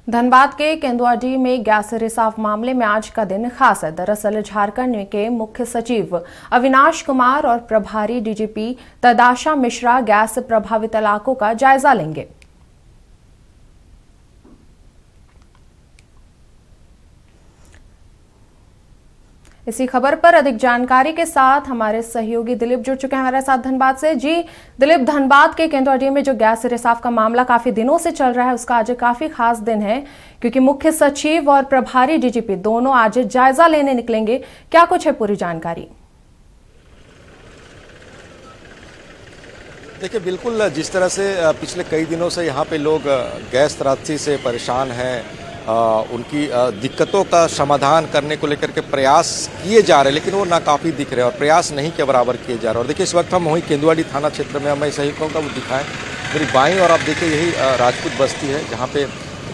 धनबाद के केंदुआडीह में गैस रिसाव मामले में आज का दिन खास है। दरअसल झारखंड के मुख्य सचिव अविनाश कुमार और प्रभारी डीजीपी तदाशा मिश्रा गैस प्रभावित इलाकों का जायजा लेंगे। इसी खबर पर अधिक जानकारी के साथ हमारे सहयोगी दिलीप जुड़ चुके हैं हमारे साथ धनबाद से। जी दिलीप, धनबाद के केंदुआडीह में जो गैस रिसाव का मामला काफी दिनों से चल रहा है, उसका आज काफी खास दिन है क्योंकि मुख्य सचिव और प्रभारी डीजीपी दोनों आज जायजा लेने निकलेंगे। क्या कुछ है पूरी जानकारी? देखिए, बिल्कुल जिस तरह से पिछले कई दिनों से यहाँ पे लोग गैस त्रासदी से परेशान हैं, उनकी दिक्कतों का समाधान करने को लेकर के प्रयास किए जा रहे हैं, लेकिन वो नाकाफ़ी दिख रहे हैं और प्रयास नहीं के बराबर किए जा रहे हैं। और देखिए, इस वक्त हम वहीं केंदुआडीह थाना क्षेत्र में, मैं सही कहूँगा वो दिखाएं मेरी बाईं और आप देखिए यही राजपूत बस्ती है जहाँ पे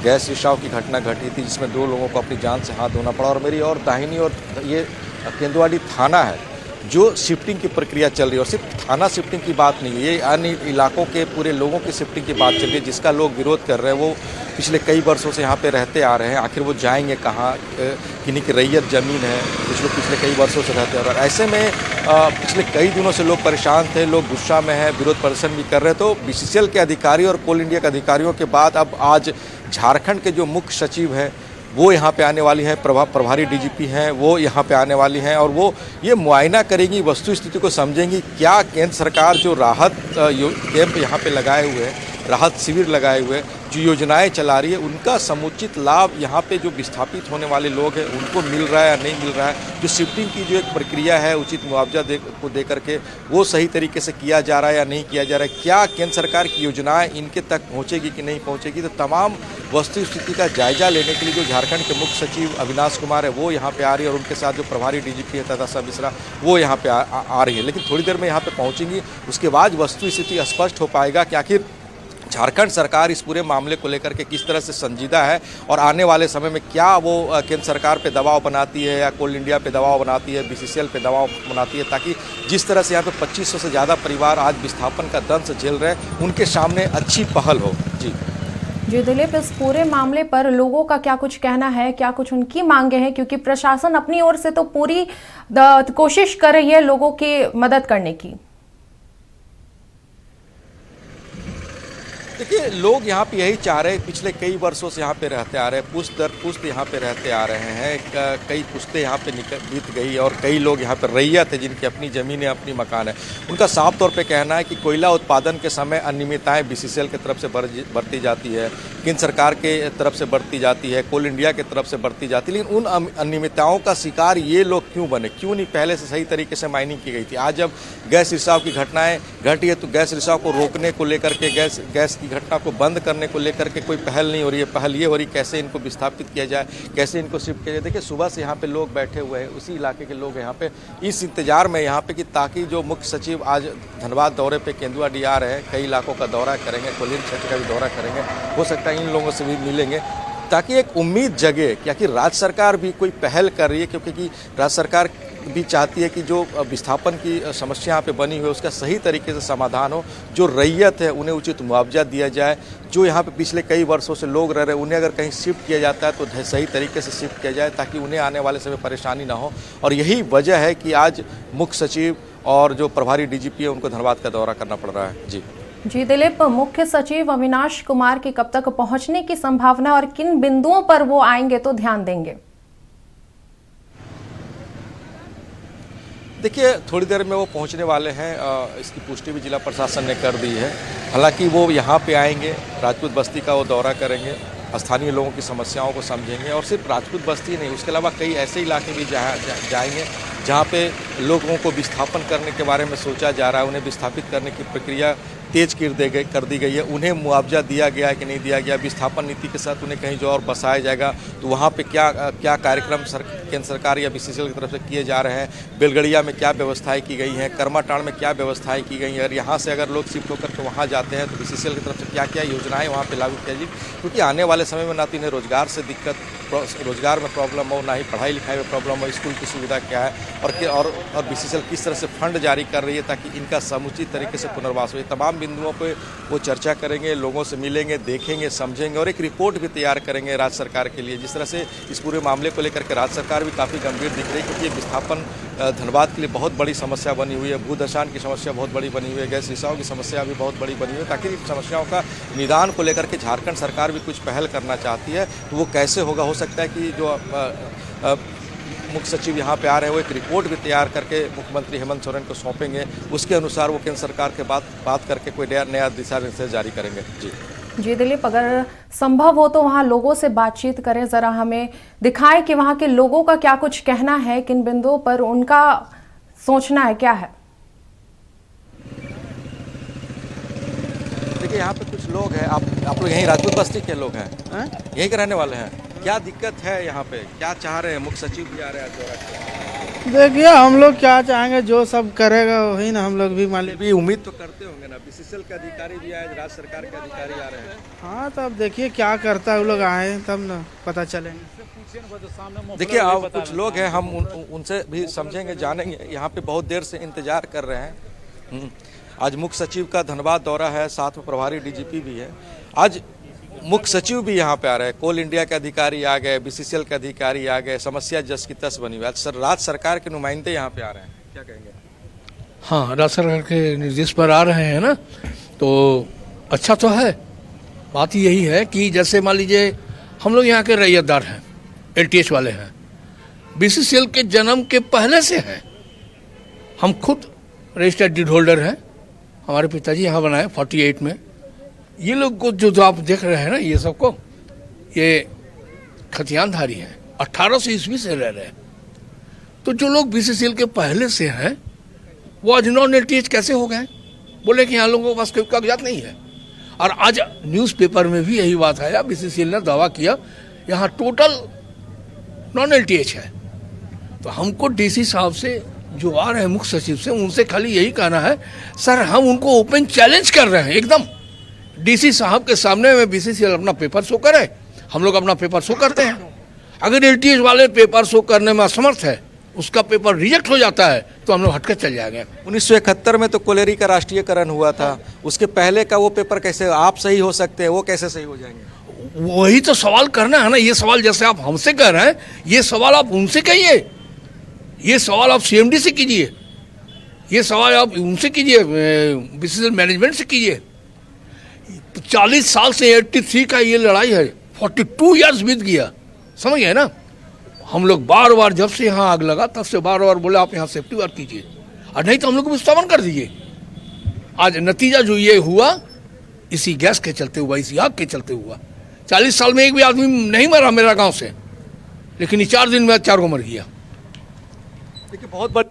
गैस रिसाव की घटना घटी थी जिसमें 2 लोगों को अपनी जान से हाथ धोना पड़ा। और मेरी और दाहिनी और ये केंदुआडीह थाना है जो शिफ्टिंग की प्रक्रिया चल रही है। और सिर्फ थाना शिफ्टिंग की बात नहीं है, ये अन्य इलाकों के पूरे लोगों की शिफ्टिंग की बात चल रही है जिसका लोग विरोध कर रहे हैं। वो पिछले कई वर्षों से यहाँ पे रहते आ रहे हैं, आखिर वो जाएंगे कहाँ? किन्हीं की रैयत ज़मीन है, कुछ लोग पिछले कई वर्षों से रहते हैं और ऐसे में पिछले कई दिनों से लोग परेशान थे, लोग गुस्सा में हैं, विरोध प्रदर्शन भी कर रहे हैं। तो बीसीसीएल के अधिकारी और कोल इंडिया के अधिकारियों के बाद अब आज झारखंड के जो मुख्य सचिव हैं वो यहाँ पे आने वाली हैं, प्रभारी डीजीपी हैं वो यहाँ पे आने वाली हैं और वो ये मुआयना करेंगी, वस्तु स्थिति को समझेंगी। क्या केंद्र सरकार जो राहत कैंप यहाँ पे लगाए हुए हैं, राहत शिविर लगाए हुए हैं, जो योजनाएं चला रही है, उनका समुचित लाभ यहाँ पे जो विस्थापित होने वाले लोग हैं उनको मिल रहा है या नहीं मिल रहा है? जो शिफ्टिंग की जो एक प्रक्रिया है उचित मुआवजा को दे करके वो सही तरीके से किया जा रहा है या नहीं किया जा रहा है? क्या केंद्र सरकार की योजनाएं इनके तक पहुँचेगी कि नहीं पहुँचेगी? तो तमाम वस्तु स्थिति का जायजा लेने के लिए जो झारखंड के मुख्य सचिव अविनाश कुमार है वो यहाँ पे आ रही है और उनके साथ जो प्रभारी डीजीपी है तदाशा मिश्रा वो यहाँ पे आ रही है। लेकिन थोड़ी देर में यहाँ पे पहुँचेंगी, उसके बाद वस्तु स्थिति स्पष्ट हो पाएगा कि आखिर झारखंड सरकार इस पूरे मामले को लेकर के किस तरह से संजीदा है और आने वाले समय में क्या वो केंद्र सरकार पे दबाव बनाती है या कोल इंडिया पे दबाव बनाती है, बीसीसीएल पे दबाव बनाती है, ताकि जिस तरह से यहाँ पे 2500 से ज़्यादा परिवार आज विस्थापन का दंश झेल रहे हैं उनके सामने अच्छी पहल हो। जी दिलीप, इस पूरे मामले पर लोगों का क्या कुछ कहना है, क्या कुछ उनकी मांगे हैं? क्योंकि प्रशासन अपनी ओर से तो पूरी कोशिश कर रही है लोगों की मदद करने की। देखिए, लोग यहाँ पे यही चाह रहे हैं, पिछले कई वर्षों से यहाँ पे रहते आ रहे हैं, पुश्त दर पुश्त यहाँ पे रहते आ रहे हैं, कई पुश्तें यहाँ पे बीत गई और कई लोग यहाँ पे रैयत है जिनकी अपनी ज़मीनें अपनी मकान है। उनका साफ तौर पे कहना है कि कोयला उत्पादन के समय अनियमितताएं बीसीसीएल की तरफ से बरती जाती है, केंद्र सरकार के तरफ से बरती जाती है, कोल इंडिया की तरफ से बरती जाती है, लेकिन उन अनियमितताओं का शिकार ये लोग क्यों बने? क्यों नहीं पहले से सही तरीके से माइनिंग की गई थी? आज जब गैस रिसाव की घटनाएँ घटी है तो गैस रिसाव को रोकने को लेकर के गैस की घटना को बंद करने को लेकर के कोई पहल नहीं हो रही है। पहल ये हो रही कैसे इनको विस्थापित किया जाए, कैसे इनको शिफ्ट किया जाए। देखिए, सुबह से यहाँ पे लोग बैठे हुए हैं, उसी इलाके के लोग यहाँ पे इस इंतजार में यहाँ पे कि ताकि जो मुख्य सचिव आज धनबाद दौरे पे केंदुआडीह आ रहे हैं, कई इलाकों का दौरा करेंगे, कोल्हिन क्षेत्र का भी दौरा करेंगे, हो सकता है इन लोगों से भी मिलेंगे ताकि एक उम्मीद जगे कि आखिर राज्य सरकार भी कोई पहल कर रही है, क्योंकि राज्य सरकार भी चाहती है कि जो विस्थापन की समस्या यहाँ पे बनी हुई है उसका सही तरीके से समाधान हो, जो रैयत है उन्हें उचित मुआवजा दिया जाए, जो यहाँ पे पिछले कई वर्षों से लोग रह रहे हैं उन्हें अगर कहीं शिफ्ट किया जाता है तो सही तरीके से शिफ्ट किया जाए ताकि उन्हें आने वाले समय परेशानी ना हो। और यही वजह है कि आज मुख्य सचिव और जो प्रभारी डीजीपी है उनको धनबाद का दौरा करना पड़ रहा है। जी दिलीप, मुख्य सचिव अविनाश कुमार की कब तक पहुंचने की संभावना और किन बिंदुओं पर वो आएंगे तो ध्यान देंगे? देखिए, थोड़ी देर में वो पहुंचने वाले हैं, इसकी पुष्टि भी जिला प्रशासन ने कर दी है। हालांकि वो यहाँ पे आएंगे, राजपूत बस्ती का वो दौरा करेंगे, स्थानीय लोगों की समस्याओं को समझेंगे और सिर्फ राजपूत बस्ती नहीं, उसके अलावा कई ऐसे इलाके भी जाएंगे जहाँ पे लोगों को विस्थापन करने के बारे में सोचा जा रहा है, उन्हें विस्थापित करने की प्रक्रिया तेज कर दी गई है, उन्हें मुआवजा दिया गया है कि नहीं दिया गया, विस्थापन नीति के साथ उन्हें कहीं जो और बसाया जाएगा तो वहाँ पे क्या कार्यक्रम केंद्र सरकार या बीसीसीएल की तरफ से किए जा रहे हैं। बेलगड़िया में क्या व्यवस्थाएं की गई हैं, करमाटांड़ में क्या व्यवस्थाएं की गई हैं, और यहाँ से अगर लोग शिफ्ट होकर के वहाँ जाते हैं तो बीसीसीएल की तरफ से क्या क्या योजनाएं वहाँ पे लागू किया जाए, क्योंकि आने वाले समय में ना तो इन्हें रोजगार से दिक्कत, रोजगार में प्रॉब्लम हो, ना ही पढ़ाई लिखाई में प्रॉब्लम हो, स्कूल की सुविधा क्या है और बीसीसीएल किस तरह से फंड जारी कर रही है ताकि इनका समुचित तरीके से पुनर्वास हो। ये तमाम बिंदुओं पे वो चर्चा करेंगे, लोगों से मिलेंगे, देखेंगे, समझेंगे और एक रिपोर्ट भी तैयार करेंगे राज्य सरकार के लिए। जिस तरह से इस पूरे मामले को लेकर के राज्य सरकार भी काफ़ी गंभीर दिख रही है, क्योंकि ये विस्थापन धनबाद के लिए बहुत बड़ी समस्या बनी हुई है, भूदशान की समस्या बहुत बड़ी बनी हुई है, गैस रिसाव की समस्या भी बहुत बड़ी बनी हुई है। ताकि इन समस्याओं का निदान को लेकर के झारखंड सरकार भी कुछ पहल करना चाहती है, तो वो कैसे होगा। हो सकता है कि जो मुख्य सचिव यहाँ पे आ रहे हैं वो एक रिपोर्ट भी तैयार करके मुख्यमंत्री हेमंत सोरेन को सौंपेंगे, उसके अनुसार वो केंद्र सरकार के बात करके कोई नया दिशा निर्देश जारी करेंगे। जी दिलीप, अगर संभव हो तो वहाँ लोगों से बातचीत करें, जरा हमें दिखाएं कि वहाँ के लोगों का क्या कुछ कहना है, किन बिंदुओं पर उनका सोचना है, क्या है। देखिए यहाँ पे कुछ लोग हैं, आप लोग यहीं राजपूत बस्ती के लोग हैं, यहीं के रहने वाले हैं। क्या दिक्कत है यहाँ पे, क्या चाह रहे हैं? मुख्य सचिव भी आ रहे हैं दौरा पे। देखिए हम लोग क्या चाहेंगे, जो सब करेगा वही ना, हम लोग भी मालिक भी उम्मीद तो करते होंगे ना, बीसीसीएल के अधिकारी भी आए, राज्य सरकार के अधिकारी आ रहे हैं। हाँ तो अब देखिए क्या करता है, वो लोग आए तब ना पता चलेंगे। देखिए अब कुछ लोग हैं, हम उनसे भी समझेंगे, जानेंगे। यहाँ पे बहुत देर से इंतजार कर रहे हैं। आज मुख्य सचिव का धनबाद दौरा है, साथ में प्रभारी डीजीपी भी है। आज मुख्य सचिव भी यहाँ पे आ रहे हैं, कोल इंडिया के अधिकारी आ गए, बीसीसीएल के अधिकारी आ गए, समस्या जस की तस बनी हुई है। आज राज्य सरकार के नुमाइंदे यहाँ पे आ रहे हैं, क्या कहेंगे? हाँ, राज्य सरकार के निर्देश पर आ रहे हैं ना, तो अच्छा तो है। बात यही है कि जैसे मान लीजिए हम लोग यहाँ के रैयतदार हैं, एलटीएच वाले हैं, बीसीसीएल के जन्म के पहले से हैं। हम खुद रजिस्टर्ड डीड होल्डर हैं, हमारे पिताजी यहाँ बनाए 48 में। ये लोग को जो आप देख रहे हैं ना, ये सबको, ये खतियानधारी हैं, 1800 ईस्वी से रह रहे हैं। तो जो लोग बीसीसीएल के पहले से हैं वो आज नॉन एलटीएच कैसे हो गए? बोले कि यहाँ लोगों के पास कोई कागजात नहीं है। और आज न्यूज़पेपर में भी यही बात आया, बीसीसीएल ने दावा किया यहाँ टोटल नॉन एलटीएच है। तो हमको डीसी साहब से जो आ रहे हैं, मुख्य सचिव से, उनसे खाली यही कहना है, सर हम उनको ओपन चैलेंज कर रहे हैं एकदम, डीसी साहब के सामने में बीसीसीएल अपना पेपर शो करे, हम लोग अपना पेपर शो करते हैं। अगर एलटीएच वाले पेपर शो करने में असमर्थ है, उसका पेपर रिजेक्ट हो जाता है, तो हम लोग हटकर चल जाएंगे। 1971 में तो कोलेरी का राष्ट्रीयकरण हुआ था, उसके पहले का वो पेपर कैसे आप सही हो सकते हैं, वो कैसे सही हो जाएंगे? वही तो सवाल करना है ना। ये सवाल जैसे आप हमसे कह रहे हैं, ये सवाल आप उनसे कहिए, ये सवाल आप सीएमडी से कीजिए, ये सवाल आप उनसे कीजिए, बीसीसीएल मैनेजमेंट से कीजिए। 40 साल से 83 का ये लड़ाई है, 42 ईयर्स बीत गया, समझ गए ना। हम लोग बार बार, जब से यहाँ आग लगा तब से बार बार बोले आप यहाँ सेफ्टी वर्क कीजिए, और नहीं तो हम लोग को विस्थापन कर दीजिए। आज नतीजा जो ये हुआ, इसी गैस के चलते हुआ, इसी आग के चलते हुआ। 40 साल में एक भी आदमी नहीं मरा मेरा गांव से, लेकिन ये 4 दिन में 4 को मर गया। देखिए बहुत बड़ा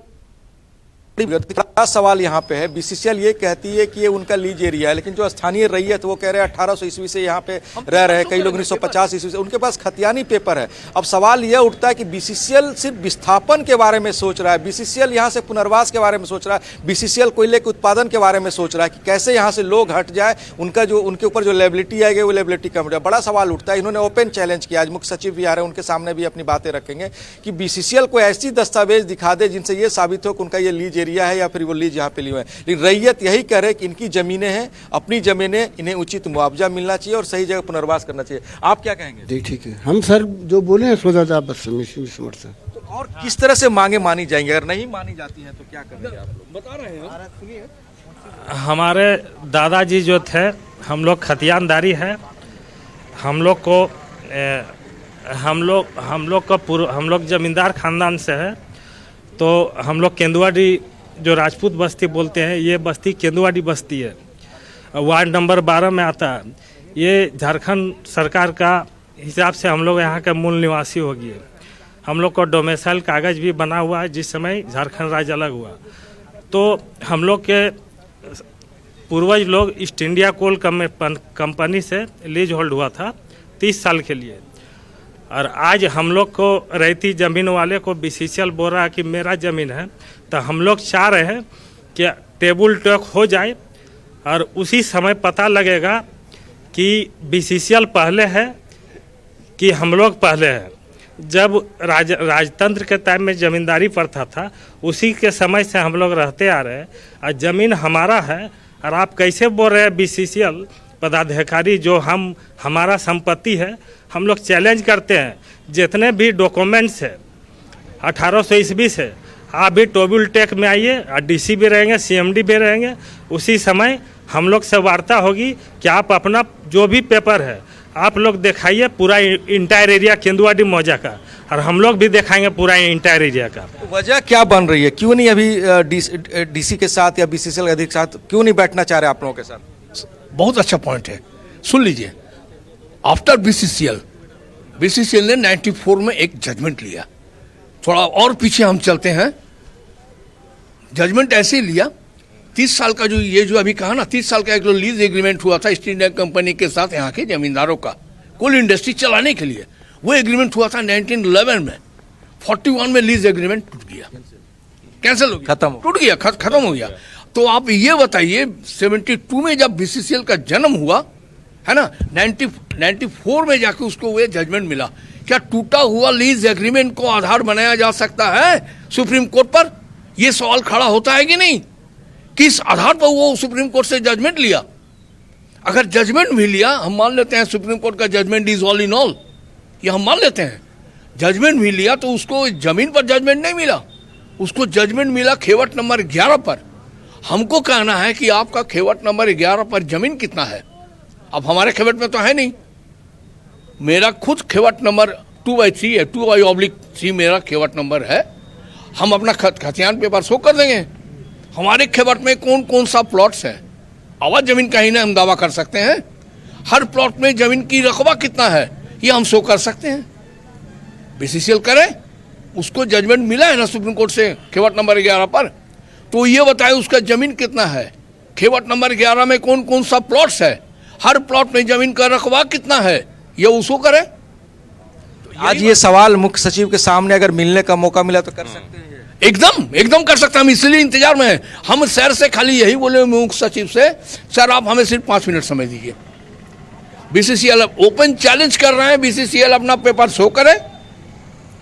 सवाल यहाँ पे है, बीसीसीएल ये कहती है कि ये उनका लीज एरिया है, लेकिन जो स्थानीय रैयत वो कह रहे हैं 1800 ईस्वी से यहाँ पे रह रहे हैं, कई लोग 1950 ईस्वी से, उनके पास खतियानी पेपर है। अब सवाल यह उठता है कि बीसीसीएल सिर्फ विस्थापन के बारे में सोच रहा है, बीसीसीएल यहाँ से पुनर्वास के बारे में सोच रहा है, बीसीसीएल कोयले के उत्पादन के बारे में सोच रहा है कि कैसे यहाँ से लोग हट जाए, उनका जो उनके ऊपर जो लेबिलिटी आएगी वो लेबिलिटी कम हो जाए। बड़ा सवाल उठता है। इन्होंने ओपन चैलेंज किया, आज मुख्य सचिव भी आ रहे हैं, उनके सामने भी अपनी बातें रखेंगे कि बीसीसीएल को ऐसी दस्तावेज दिखा दे जिनसे ये साबित हो कि उनका ये लीज एरिया है या फिर वो लीज यहाँ पे लिए हुए हैं। लेकिन रैयत यही कह रहे हैं कि इनकी जमीनें हैं, अपनी जमीनें, इन्हें उचित मुआवजा मिलना चाहिए और सही जगह पुनर्वास करना चाहिए। आप क्या कहेंगे? ठीक है, हम सर जो बोले हैं सोचा था बस समर्थ। तो और किस तरह से मांगे मानी जाएंगी? अगर नहीं मानी जाती हैं तो क्या करेंगे आप लोग? बता रहे हैं। हमारे दादाजी जो थे, हम लोग खतियानदारी है, हम लोग जमींदार खानदान से है। तो हम लोग केंदुआडी जो राजपूत बस्ती बोलते हैं, ये बस्ती केंदुआडी बस्ती है, वार्ड नंबर 12 में आता है। ये झारखंड सरकार का हिसाब से हम लोग यहाँ के मूल निवासी हो गए। हम लोग को डोमिसाइल कागज़ भी बना हुआ है जिस समय झारखंड राज्य अलग हुआ। तो हम लोग के पूर्वज लोग ईस्ट इंडिया कोल कंपनी से लीज होल्ड हुआ था 30 साल के लिए। और आज हम लोग को रहती ज़मीन वाले को बीसीसीएल बोल रहा है कि मेरा ज़मीन है, तो हम लोग चाह रहे हैं कि टेबल टॉक हो जाए और उसी समय पता लगेगा कि बीसीसीएल पहले है कि हम लोग पहले हैं। जब राजतंत्र के टाइम में ज़मींदारी प्रथा था, उसी के समय से हम लोग रहते आ रहे हैं और ज़मीन हमारा है। और आप कैसे बोल रहे हैं बीसीसीएल पदाधिकारी जो हमारा संपत्ति है? हम लोग चैलेंज करते हैं, जितने भी डॉक्यूमेंट्स है 1800 ईस्वी से, आप भी टेबल टेक में आइए और डीसी भी रहेंगे, सीएमडी भी रहेंगे। उसी समय हम लोग से वार्ता होगी कि आप अपना जो भी पेपर है आप लोग दिखाइए, पूरा इंटायर एरिया केंदुआडी मौजा का, और हम लोग भी दिखाएंगे पूरा इंटायर एरिया का। वजह क्या बन रही है? क्यों नहीं अभी डीसी के साथ या बीसीसीएल अधिक साथ क्यों नहीं बैठना चाह रहे आप लोगों के साथ? बहुत अच्छा पॉइंट है, सुन लीजिए। आफ्टर बीसीसीएल ने 94 में एक जजमेंट लिया। थोड़ा और पीछे हम चलते हैं, जजमेंट ऐसे लिया 30 साल का जो अभी कहा ना, 30 साल का एक लीज एग्रीमेंट हुआ था ईस्ट इंडिया कंपनी के साथ यहाँ के जमींदारों का कोल इंडस्ट्री चलाने के लिए। वो एग्रीमेंट हुआ था 1911 में। 41 में लीज एग्रीमेंट टूट गया, कैंसिल हो गया, खत्म हो गया। तो आप ये बताइए 72 में जब बीसीसीएल का जन्म हुआ है ना, 94 में जाके उसको वो जजमेंट मिला। क्या टूटा हुआ लीज एग्रीमेंट को आधार बनाया जा सकता है सुप्रीम कोर्ट पर? यह सवाल खड़ा होता है कि नहीं? किस आधार पर वो सुप्रीम कोर्ट से जजमेंट लिया? अगर जजमेंट भी लिया, हम मान लेते हैं सुप्रीम कोर्ट का judgment is all in all, ये हम मान लेते हैं। जजमेंट भी लिया तो उसको जमीन पर जजमेंट नहीं मिला, उसको जजमेंट मिला खेवट नंबर 11 पर। हमको कहना है कि आपका खेवट नंबर 11 पर जमीन कितना है? अब हमारे खेवट में तो है नहीं। मेरा खुद खेवट नंबर 2/3 है, 2/3 मेरा खेवट नंबर है। हम अपना खतियान पेपर शो कर देंगे। हमारे खेवट में कौन कौन सा प्लॉट्स है, आवाज जमीन का ही ना हम दावा कर सकते हैं। हर प्लॉट में जमीन की रकबा कितना है ये हम शो कर सकते हैं। बीसीसीएल करे, उसको जजमेंट मिला है ना सुप्रीम कोर्ट से खेवट नंबर 11 पर, तो ये बताए उसका जमीन कितना है, खेवट नंबर 11 में कौन कौन सा प्लॉट्स है, हर प्लॉट में जमीन का रकबा कितना है, ये उसको करे। तो आज ये सवाल मुख्य सचिव के सामने अगर मिलने का मौका मिला तो कर सकते हैं। एकदम कर सकते हैं। हम इसलिए इंतजार में हैं। हम सर से खाली यही बोले मुख्य सचिव से, सर आप हमें सिर्फ 5 मिनट समय दीजिए। बीसीसीएल ओपन चैलेंज कर रहे हैं, बीसीसीएल अपना पेपर शो करे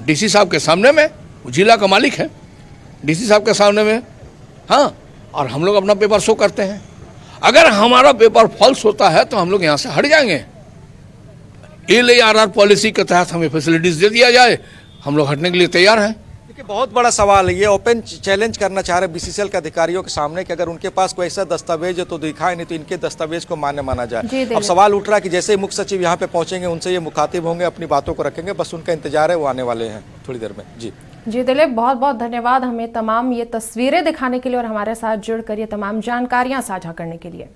डीसी साहब के सामने में, जिला का मालिक है, डीसी साहब के सामने में, हाँ, और हम लोग अपना पेपर शो करते हैं। अगर हमारा पेपर फॉल्स होता है तो हम लोग यहाँ से हट जाएंगे। LARR पॉलिसी के तहत हमें फैसिलिटीज दे दिया जाए, हम लोग हटने के लिए तैयार हैं। देखिए बहुत बड़ा सवाल है ये, ओपन चैलेंज करना चाह रहे बीसीसीएल के अधिकारियों के सामने कि अगर उनके पास कोई ऐसा दस्तावेज है तो दिखाए, नहीं तो इनके दस्तावेज को मान्य माना जाए। अब सवाल उठ रहा है कि जैसे ही मुख्य सचिव यहाँ पे पहुंचेंगे उनसे ये मुखातिब होंगे, अपनी बातों को रखेंगे, बस उनका इंतजार है, वो आने वाले हैं थोड़ी देर में। जी दिलीप, बहुत बहुत धन्यवाद हमें तमाम ये तस्वीरें दिखाने के लिए और हमारे साथ जुड़कर ये तमाम जानकारियां साझा करने के लिए।